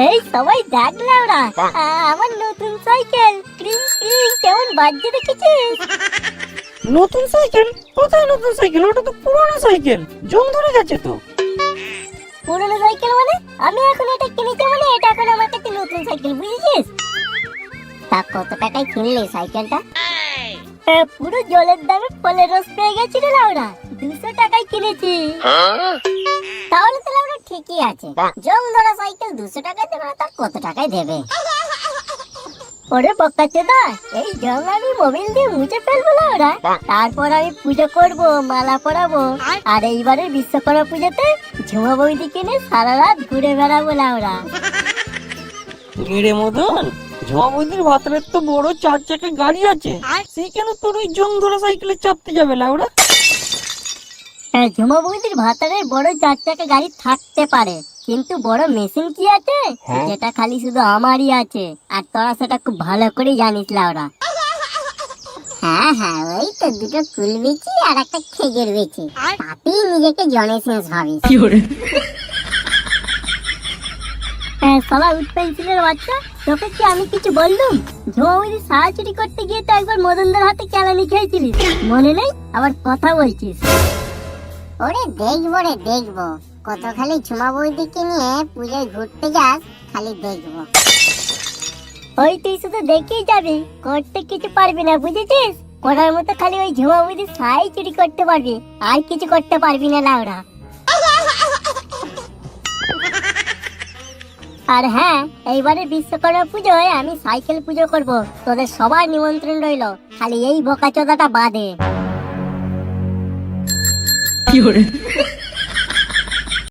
এই সবাই দেখলে ওরা আমার নতুন সাইকেল ক্রিং ক্রিং কেমন বাজছে দেখেছিস? নতুন সাইকেল? কোথায় নতুন সাইকেল? ওটা তো পুরনো সাইকেল, জং ধরে গেছে তো। পুরনো সাইকেল মানে? আমি এখন এটা কিনেছি মানে এটা এখন আমার কাছে নতুন সাইকেল, বুঝেছিস? তা কত টাকায় কিনলে সাইকেলটা? পুরো জলের দামে ফলের রস পেয়ে গেছি রে লাউরা, 200 টাকায় কিনেছি। তাহলে তো লাউরা ঠিকই আছে, জং ধরা সাইকেল 200 টাকায় দেবে না, তার কত টাকায় দেবে? ওরে বক্কাচোদা, এই জং আমি মোবিল দিয়ে মুছে ফেলবো লাউরা, তারপর আমি পুজো করব, মালা পরাবো, আর এইবারে বিশ্বকর্মা পুজোতে ঝুমা বৌদি কিনে সারা রাত ঘুরে বেড়াবো লাউরা। রে মদন, ঝুমা বৌদির ভাতরের তো বড় 4 চাকা গাড়ি আছে, সেই কেন তোর ওই জং ধরা সাইকেলে চাপতে যাবে লাউরা? ঝুমা বৌদির ভাতারের বড় 4 চাকা গাড়ি থাকতে পারে, কিন্তু বড় মেশিন কি আছে যেটা খালি শুধু আমারই আছে, আর তোরা সেটা খুব ভালো করে জানিস লাউরা। হ্যাঁ হ্যাঁ, ওই তো দুটো কুল বেচি আর একটা খেজুর বেচি, তাতেই নিজেকে জনেসেন্স ভাবিস। শালা উঠ পেন্সিলের বাচ্চা, তোকে কি আমি কিছু বললুম? ঝুমা বৌদি সাহা চুরি করতে গিয়ে তো একবার মদনদার হাতে কেলানি খেয়েছিলিস, মনে নেই? আবার কথা বলছিস? ওরে দেখবো রে দেখবো, কত খালি ঝুমা বৌদিকে নিয়ে পূজায় ঘুরতে যাস, খালি দেখবো। ওই তুই শুধু দেখেই যাবি, করতে কিছু পারবি না, বুঝেছিস? করার মতো খালি ওই ঝুমা বৌদি সাই চুরি করতে পারবি, আর কিছু করতে পারবি না লাউরা। আর হ্যাঁ, এইবারে বিশ্বকর্মা পুজোয় আমি সাইকেল পুজো করব, তোদের সবার নিমন্ত্রণ রইলো, খালি এই বোকাচোদাটা বাদে।